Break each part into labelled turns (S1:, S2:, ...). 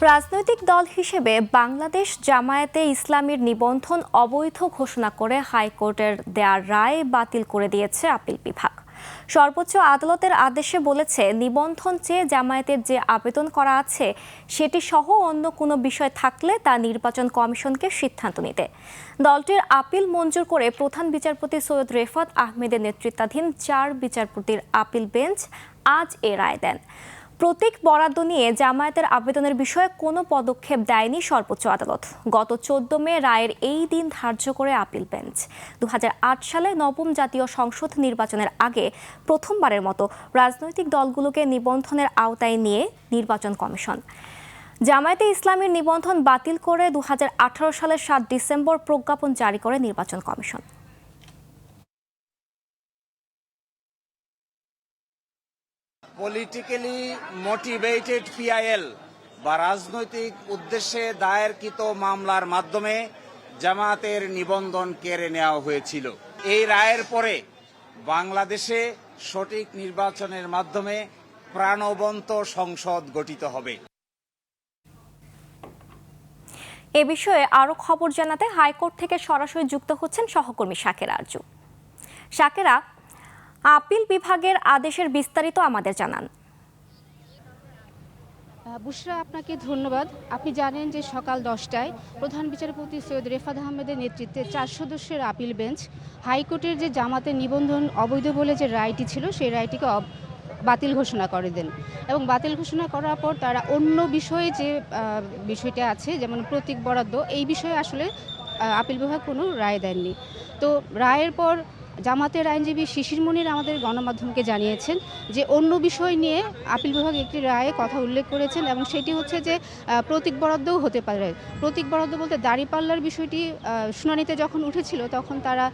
S1: রাজনৈতিক দল হিসেবে বাংলাদেশ জামায়াতে ইসলামীর নিবন্ধন অবৈধ ঘোষণা করে হাইকোর্টের দেয়া রায় বাতিল করে দিয়েছে আপিল বিভাগ। সর্বোচ্চ আদালতের আদেশে বলেছে, নিবন্ধন চেয়ে জামায়াতের যে আবেদন করা আছে সেটি সহ অন্য কোনো বিষয় থাকলে তা নির্বাচন কমিশনকে সিদ্ধান্ত নিতে। দলটির আপিল মঞ্জুর করে প্রধান বিচারপতি সৈয়দ রেফাত আহমেদের নেতৃত্বাধীন ৪ বিচারপতির আপিল বেঞ্চ আজ এ রায় দেন। প্রতীক বরাদ্দ নিয়ে জামায়াতের আবেদনের বিষয়ে কোনো পদক্ষেপ দেয়নি সর্বোচ্চ আদালত। গত ১৪ মে রায়ের এই দিন ধার্য করে আপিল বেঞ্চ ২০০৮ সালে নবম জাতীয় সংসদ নির্বাচনের আগে প্রথমবারের মতো রাজনৈতিক দলগুলোকে নিবন্ধনের আওতায় নিয়ে নির্বাচন কমিশন। জামায়াতে ইসলামীর নিবন্ধন বাতিল করে ২০১৮ সালের ৭ ডিসেম্বর প্রজ্ঞাপন জারি করে নির্বাচন কমিশন।
S2: পলিটিক্যালি মোটিভেটেড পিআইএল বা রাজনৈতিক উদ্দেশ্যে দায়েরকৃত মামলার মাধ্যমে জামায়াতের নিবন্ধন কেড়ে নেওয়া হয়েছিল। এই রায়ের পরে বাংলাদেশে সঠিক নির্বাচনের মাধ্যমে প্রাণবন্ত সংসদ গঠিত হবে।
S1: এ বিষয়ে আরো খবর জানাতে হাইকোর্ট থেকে সরাসরি যুক্ত হচ্ছেন সহকর্মী শাকেরা আরজু। শাকেরা, আপিল বিভাগের আদেশের বিস্তারিত আমাদের জানান।
S3: বুশরা, আপনাকে ধন্যবাদ। আপনি জানেন যে সকাল 10টায় প্রধান বিচারপতি সৈয়দ রেফাত আহমেদের নেতৃত্বে ৪ সদস্যের আপিল বেঞ্চ হাইকোর্টের যে জামাতের নিবন্ধন অবৈধ বলে যে রায়টি ছিল সেই রায়টিকে বাতিল ঘোষণা করে দেন। এবং বাতিল ঘোষণা করার পর তারা অন্য বিষয়ে যে বিষয়টা আছে, যেমন প্রতীক বরাদ্দ, এই বিষয়ে আসলে আপিল বিভাগ কোনো রায় দেননি। তো রায়ের পর জামাতের আইনজীবী শিশির মনির আমাদের গণমাধ্যমকে জানিয়েছেন যে অন্য বিষয় নিয়ে আপিল বিভাগ একটি রায়ে কথা উল্লেখ করেছেন, এবং সেটি হচ্ছে যে প্রতীক বরাদ্দও হতে পারে। প্রতীক বরাদ্দ বলতে দাঁড়িপাল্লার বিষয়টি শুনানিতে যখন উঠেছিল তখন তারা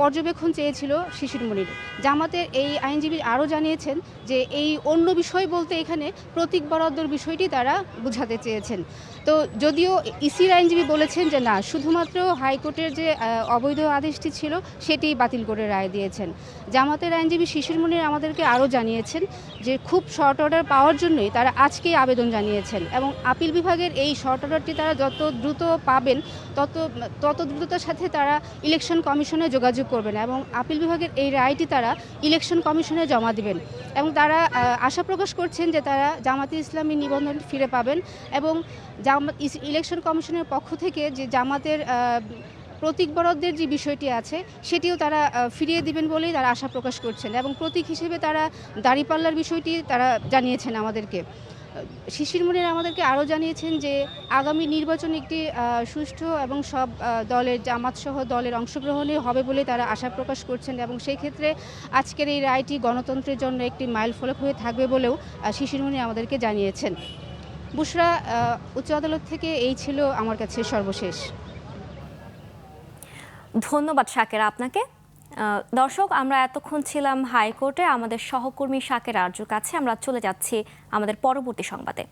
S3: পর্যবেক্ষণ চেয়েছিল শিশির মনির। জামাতের এই আইনজীবী আরও জানিয়েছেন যে এই অন্য বিষয় বলতে এখানে প্রতীক বরাদ্দর বিষয়টি তারা বুঝাতে চেয়েছেন। তো যদিও ইসির আইনজীবী বলেছেন যে না, শুধুমাত্র হাইকোর্টের যে অবৈধ আদেশটি ছিল সেটি বাতিল করে রায় দিয়েছেন। জামাতের আইনজীবী শিশির মনির আমাদেরকে আরও জানিয়েছেন যে খুব শর্ট অর্ডার পাওয়ার জন্যই তারা আজকেই আবেদন জানিয়েছেন, এবং আপিল বিভাগের এই শর্ট অর্ডারটি তারা যত দ্রুত পাবেন তত দ্রুততার সাথে তারা ইলেকশন কমিশনে যোগাযোগ করবেন, এবং আপিল বিভাগের এই রায়টি তারা ইলেকশন কমিশনে জমা দেবেন। এবং তারা আশা প্রকাশ করছেন যে তারা জামাতে ইসলামী নিবন্ধন ফিরে পাবেন, এবং ইলেকশন কমিশনের পক্ষ থেকে যে জামাতের প্রতীক বরাদ্দের যে বিষয়টি আছে সেটিও তারা ফিরিয়ে দিবেন বলেই তারা আশা প্রকাশ করছেন, এবং প্রতীক হিসেবে তারা দাঁড়িপাল্লার বিষয়টি তারা জানিয়েছেন আমাদেরকে। শিশির মনির আমাদেরকে আরও জানিয়েছেন যে আগামী নির্বাচন একটি সুষ্ঠু এবং সব দলের, জামাতসহ দলের অংশগ্রহণে হবে বলে তারা আশা প্রকাশ করছেন, এবং সেই ক্ষেত্রে আজকের এই রায়টি গণতন্ত্রের জন্য একটি মাইলফলক হয়ে থাকবে বলেও শিশির মনির আমাদেরকে জানিয়েছেন। বুশরা, উচ্চ আদালত থেকে এই ছিল আমার কাছে সর্বশেষ।
S1: ধন্যবাদ শাকেরা আপনাকে। দর্শক, আমরা এতক্ষণ ছিলাম হাইকোর্টে আমাদের সহকর্মী শাকেরা আরজুর কাছে। আমরা চলে যাচ্ছি আমাদের পরবর্তী সংবাদে।